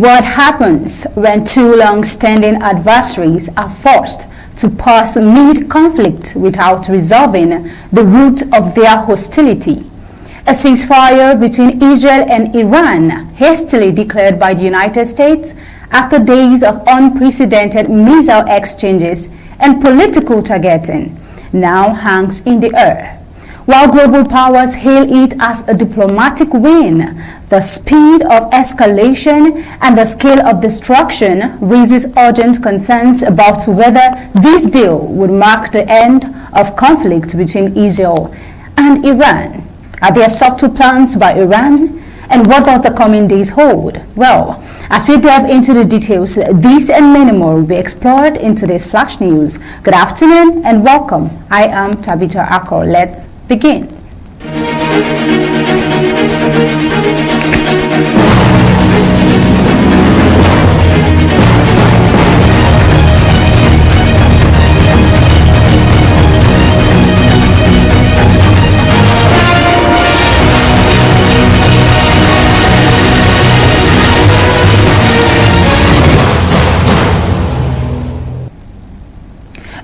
What happens when two long-standing adversaries are forced to pause mid-conflict without resolving the root of their hostility? A ceasefire between Israel and Iran, hastily declared by the United States after days of unprecedented missile exchanges and political targeting, now hangs in the air. While global powers hail it as a diplomatic win, the speed of escalation and the scale of destruction raises urgent concerns about whether this deal would mark the end of conflict between Israel and Iran. Are there subtle plans by Iran? And what does the coming days hold? Well, as we delve into the details, these and many more will be explored in today's Flash News. Good afternoon and welcome. I am Tabitha Akro. Let's begin.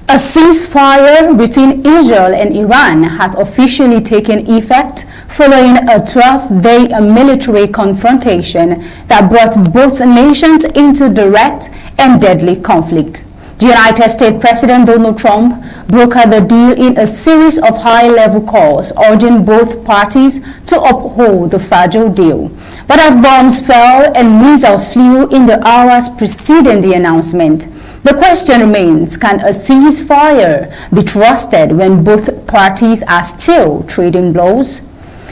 A ceasefire between Israel and Iran has officially taken effect following a 12-day military confrontation that brought both nations into direct and deadly conflict. The United States President Donald Trump brokered the deal in a series of high-level calls urging both parties to uphold the fragile deal. But as bombs fell and missiles flew in the hours preceding the announcement, the question remains, can a ceasefire be trusted when both parties are still trading blows?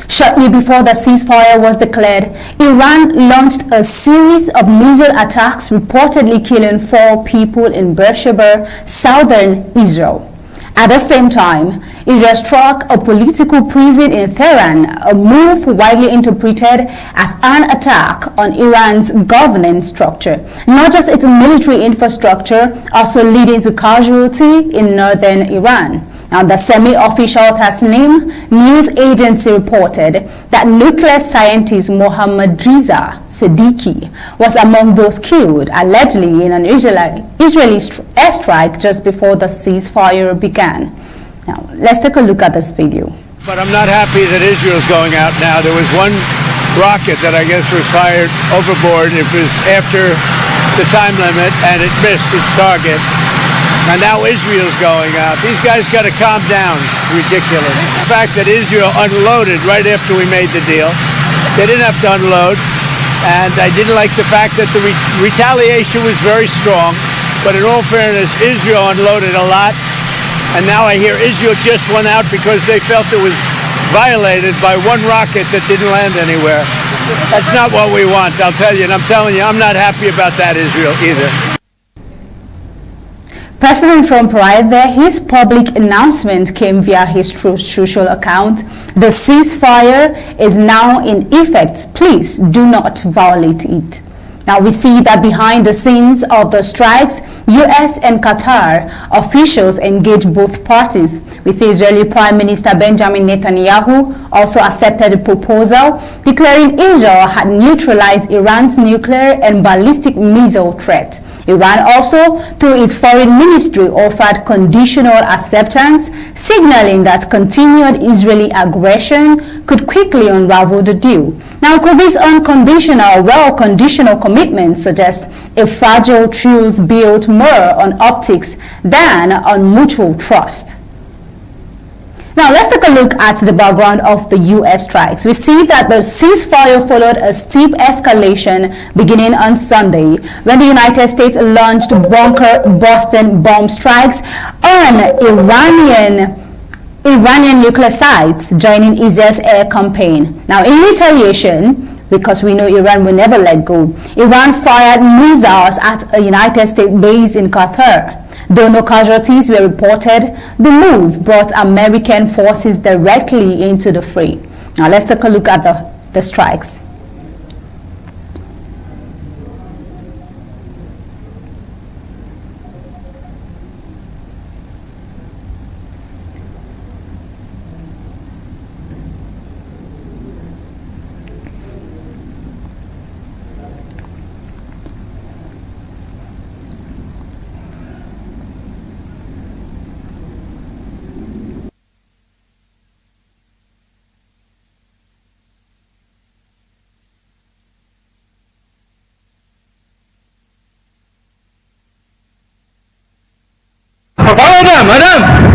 Shortly before the ceasefire was declared, Iran launched a series of missile attacks, reportedly killing 4 people in Beersheba, southern Israel. At the same time, Israel struck a political prison in Tehran, a move widely interpreted as an attack on Iran's governance structure, not just its military infrastructure, also leading to casualty in northern Iran. Now, the semi-official Tasnim news agency reported that nuclear scientist Mohammad Reza Siddiqui was among those killed, allegedly in an Israeli airstrike just before the ceasefire began. Now, let's take a look at this video. But I'm not happy that Israel's going out now. There was one rocket that I guess was fired overboard. It was after the time limit, and it missed its target. And now Israel's going out. These guys got to calm down. Ridiculous. The fact that Israel unloaded right after we made the deal. They didn't have to unload. And I didn't like the fact that the retaliation was very strong. But in all fairness, Israel unloaded a lot. And now I hear Israel just went out because they felt it was violated by one rocket that didn't land anywhere. That's not what we want, I'll tell you. And I'm telling you, I'm not happy about that, Israel, either. President Trump arrived there. His public announcement came via his social account. The ceasefire is now in effect. Please do not violate it. Now we see that behind the scenes of the strikes, U.S. and Qatar officials engage both parties. We see Israeli Prime Minister Benjamin Netanyahu also accepted the proposal, declaring Israel had neutralized Iran's nuclear and ballistic missile threat. Iran also, through its foreign ministry, offered conditional acceptance, signaling that continued Israeli aggression could quickly unravel the deal. Now, could this unconditional, well-conditional commitment suggest a fragile truce built more on optics than on mutual trust? Now, let's take a look at the background of the U.S. strikes. We see that the ceasefire followed a steep escalation beginning on Sunday when the United States launched bunker-busting bomb strikes on Iranian nuclear sites, joining Israel's air campaign. Now, in retaliation, because we know Iran will never let go, Iran fired missiles at a United States base in Qatar. Though no casualties were reported, the move brought American forces directly into the fray. Now let's take a look at the strikes. Madame.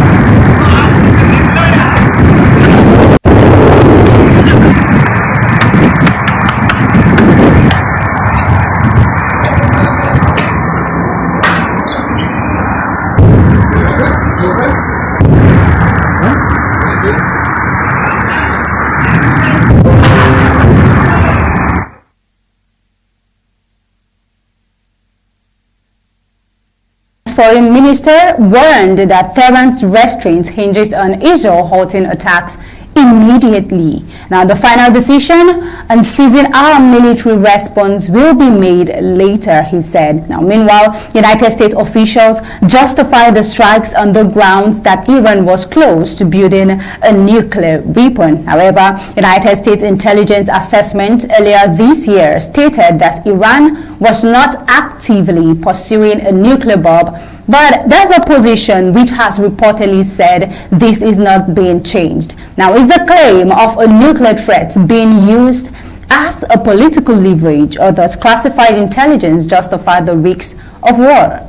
Foreign Minister warned that Tehran's restraint hinges on Israel halting attacks immediately. Now, the final decision on ceasing our military response will be made later, he said. Now, meanwhile, United States officials justify the strikes on the grounds that Iran was close to building a nuclear weapon. However, United States intelligence assessment earlier this year stated that Iran was not actively pursuing a nuclear bomb, but there's a position which has reportedly said this is not being changed. Now, is the claim of a nuclear threat being used as a political leverage, or does classified intelligence justify the risks of war?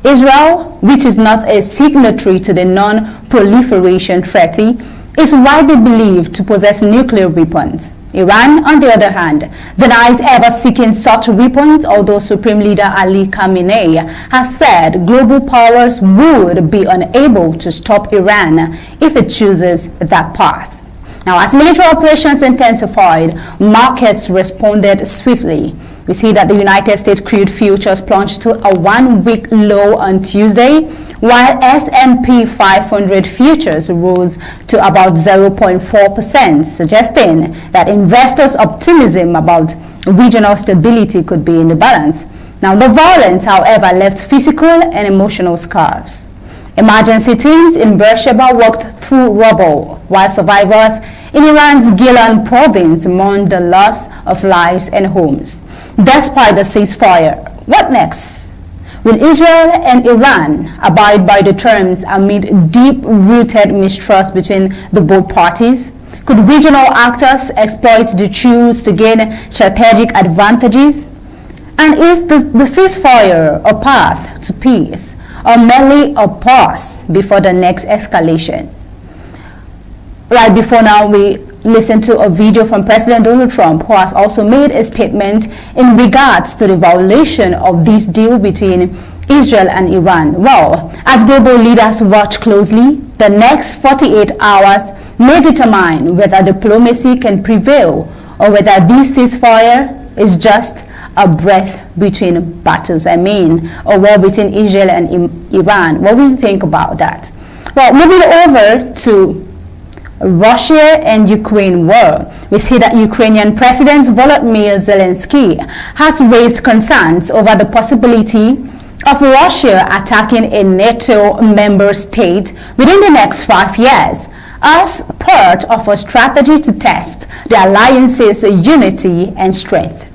Israel, which is not a signatory to the Non-Proliferation Treaty, is widely believed to possess nuclear weapons. Iran, on the other hand, denies ever seeking such weapons, although Supreme Leader Ali Khamenei has said global powers would be unable to stop Iran if it chooses that path. Now, as military operations intensified, markets responded swiftly. We see that the United States crude futures plunged to a one-week low on Tuesday, while S&P 500 futures rose to about 0.4%, suggesting that investors' optimism about regional stability could be in the balance. Now, the violence, however, left physical and emotional scars. Emergency teams in Beersheba walked through rubble, while survivors in Iran's Gilan province mourned the loss of lives and homes. Despite the ceasefire, what next? Will Israel and Iran abide by the terms amid deep-rooted mistrust between the both parties? Could regional actors exploit the truce to gain strategic advantages? And is the ceasefire a path to peace, or merely a pause before the next escalation? Right before now, we listen to a video from President Donald Trump, who has also made a statement in regards to the violation of this deal between Israel and Iran. Well, as global leaders watch closely, the next 48 hours may determine whether diplomacy can prevail or whether this ceasefire is just a breath between battles. I mean, a war between Israel and Iran. What do you think about that? Well, moving over to Russia and Ukraine war, we see that Ukrainian President Volodymyr Zelenskyy has raised concerns over the possibility of Russia attacking a NATO member state within the next 5 years as part of a strategy to test the alliance's unity and strength.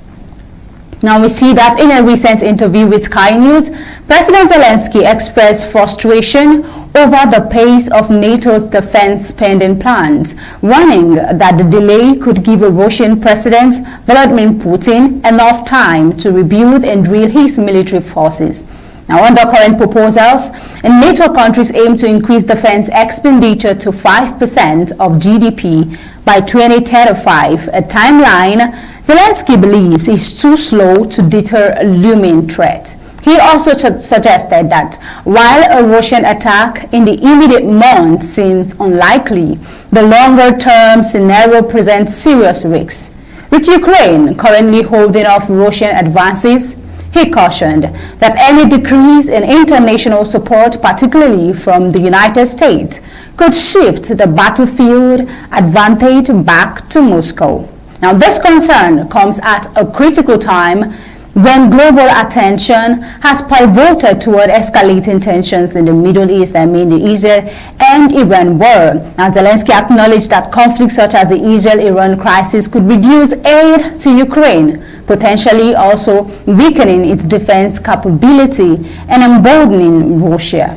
Now, we see that in a recent interview with Sky News, President Zelenskyy expressed frustration over the pace of NATO's defense spending plans, warning that the delay could give Russian President Vladimir Putin enough time to rebuild and drill his military forces. Now, under current proposals, NATO countries aim to increase defense expenditure to 5% of GDP by 2035, a timeline Zelenskyy believes is too slow to deter a looming threat. He also suggested that while a Russian attack in the immediate months seems unlikely, the longer-term scenario presents serious risks. With Ukraine currently holding off Russian advances, He cautioned that any decrease in international support, particularly from the United States, could shift the battlefield advantage back to Moscow. Now, this concern comes at a critical time when global attention has pivoted toward escalating tensions in the Middle East, the Israel and Iran war. Now, Zelenskyy acknowledged that conflicts such as the Israel-Iran crisis could reduce aid to Ukraine, potentially also weakening its defense capability and emboldening Russia.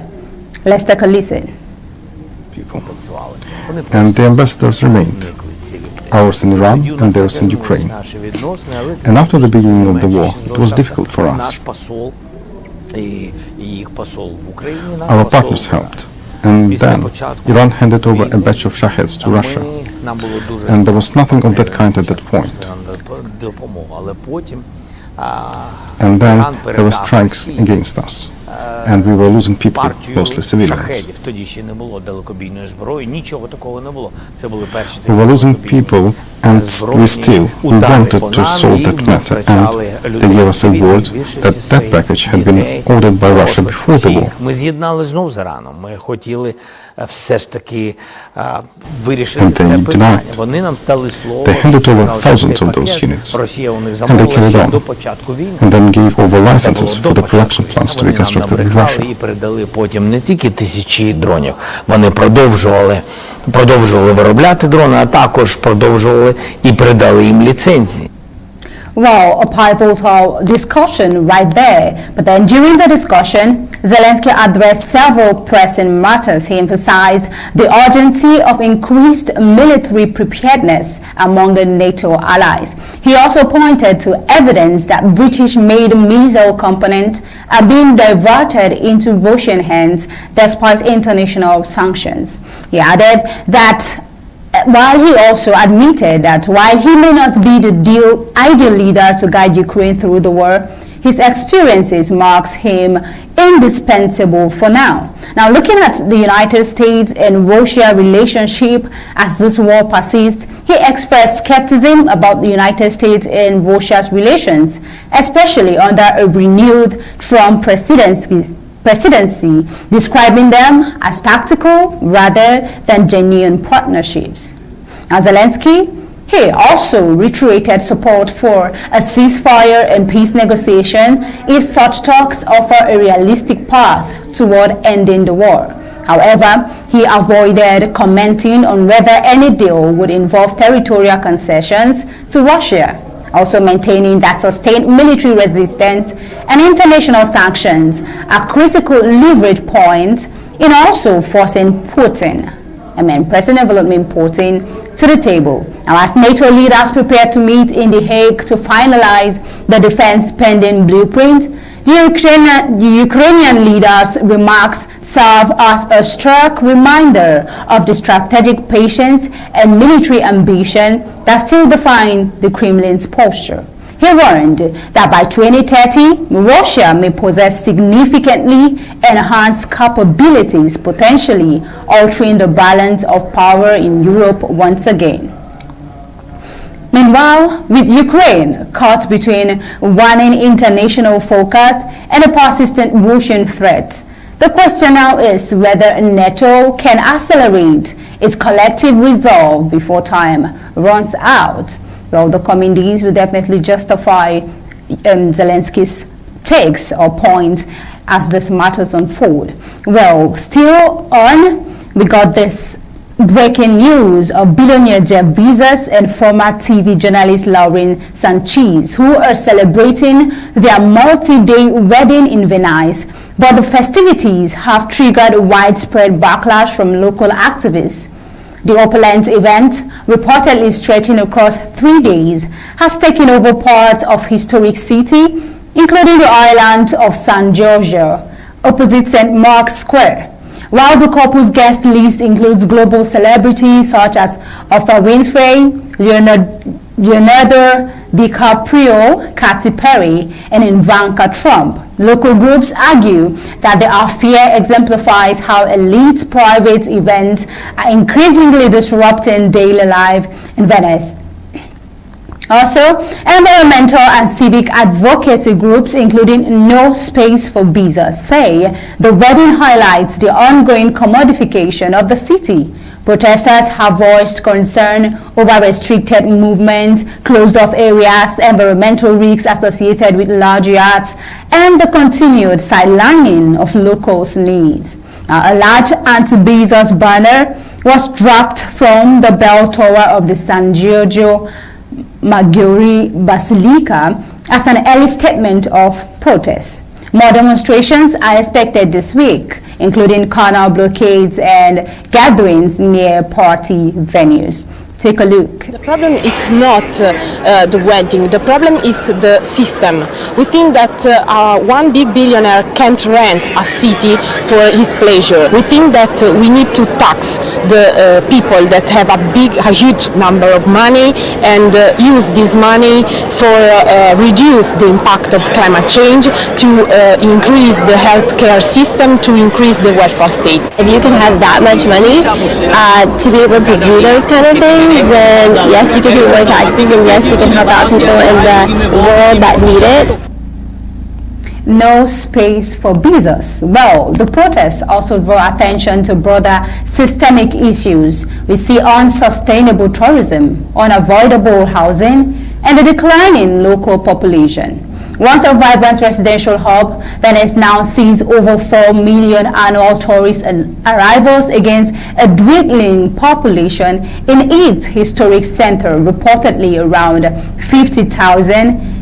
Let's take a listen. People. And the ambassadors remained. Ours in Iran and theirs in Ukraine. And after the beginning of the war, it was difficult for us. Our partners helped. And then Iran handed over a batch of Shaheds to Russia. And there was nothing of that kind at that point. And then there were strikes against us. And we were losing people, mostly civilians. We were losing people, and we wanted to solve that matter, and they gave us a word that that package had been ordered by Russia before the war. And they denied. They handed over thousands of those units, and they carried on, and then gave over licenses for the production plants to be constructed in Russia. Продовжували виробляти дрони, а також продовжували і передали їм ліцензії. Well, a pivotal discussion right there. But then during the discussion, Zelenskyy addressed several pressing matters. He emphasized the urgency of increased military preparedness among the NATO allies. He also pointed to evidence that British-made missile components are being diverted into Russian hands despite international sanctions. He added that while he also admitted that while he may not be the ideal leader to guide Ukraine through the war, his experiences marks him indispensable for now. Now, looking at the United States and Russia relationship as this war persists, he expressed skepticism about the United States and Russia's relations, especially under a renewed Trump presidency, describing them as tactical rather than genuine partnerships. Now, Zelenskyy, he also reiterated support for a ceasefire and peace negotiation if such talks offer a realistic path toward ending the war. However, he avoided commenting on whether any deal would involve territorial concessions to Russia, also maintaining that sustained military resistance and international sanctions are critical leverage points in also forcing President Vladimir Putin to the table. Now, as NATO leaders prepare to meet in The Hague to finalize the defense spending blueprint, the Ukrainian leader's remarks serve as a stark reminder of the strategic patience and military ambition that still define the Kremlin's posture. He warned that by 2030, Russia may possess significantly enhanced capabilities, potentially altering the balance of power in Europe once again. Meanwhile, with Ukraine caught between waning international focus and a persistent Russian threat, the question now is whether NATO can accelerate its collective resolve before time runs out. Well, the coming days will definitely justify Zelenskyy's takes or points as this matters unfold. Well, still on, we got this breaking news of billionaire Jeff Bezos and former TV journalist Lauren Sanchez, who are celebrating their multi-day wedding in Venice. But the festivities have triggered widespread backlash from local activists. The opulent event, reportedly stretching across 3 days, has taken over parts of historic city, including the island of San Giorgio, opposite St. Mark's Square. While the couple's guest list includes global celebrities such as Oprah Winfrey, Leonardo DiCaprio, Katy Perry, and Ivanka Trump, local groups argue that the affair exemplifies how elite private events are increasingly disrupting daily life in Venice. Also, environmental and civic advocacy groups, including No Space for Bezos, say the wedding highlights the ongoing commodification of the city. Protesters have voiced concern over restricted movement, closed-off areas, environmental risks associated with large yachts, and the continued sidelining of locals' needs. A large anti-Bezos banner was dropped from the bell tower of the San Giorgio Maggiore Basilica as an early statement of protest. More demonstrations are expected this week, including canal blockades and gatherings near party venues. Take a look. The problem is not the wedding, the problem is the system. We think that one big billionaire can't rent a city for his pleasure. We think that we need to tax the people that have a huge number of money and use this money for reduce the impact of climate change, to increase the healthcare system, to increase the welfare state. If you can have that much money to be able to do those kind of things, then yes, you can pay more taxes, and yes, you can help out people in the world that need it. No space for Bezos. Well, the protests also draw attention to broader systemic issues. We see unsustainable tourism, unavoidable housing, and a declining local population. Once a vibrant residential hub, Venice now sees over 4 million annual tourist arrivals against a dwindling population in its historic center, reportedly around 50,000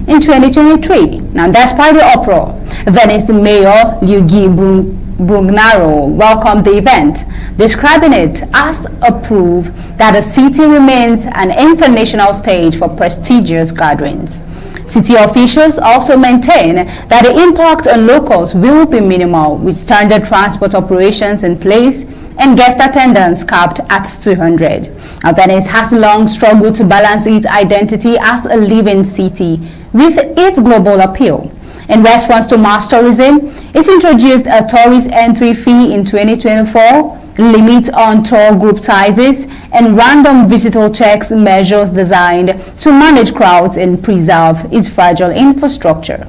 in 2023. Now, despite the uproar, Venice Mayor Luigi Brugnaro welcomed the event, describing it as a proof that the city remains an international stage for prestigious gatherings. City officials also maintain that the impact on locals will be minimal, with standard transport operations in place and guest attendance capped at 200. Venice has long struggled to balance its identity as a living city with its global appeal. In response to mass tourism, it introduced a tourist entry fee in 2024, limits on tour group sizes, and random visitor checks measures designed to manage crowds and preserve its fragile infrastructure.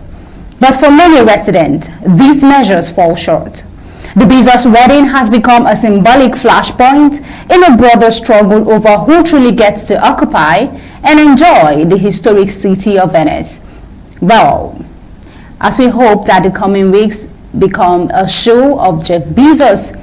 But for many residents, these measures fall short. The Bezos wedding has become a symbolic flashpoint in a broader struggle over who truly gets to occupy and enjoy the historic city of Venice. Well, as we hope that the coming weeks become a show of Jeff Bezos'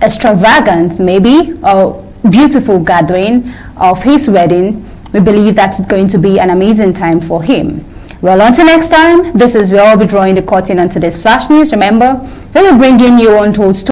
extravagance, maybe a beautiful gathering of his wedding, we believe that it's going to be an amazing time for him. Well, until next time, this is where I'll be drawing the curtain onto this flash news. Remember, we will bring in your untold stories.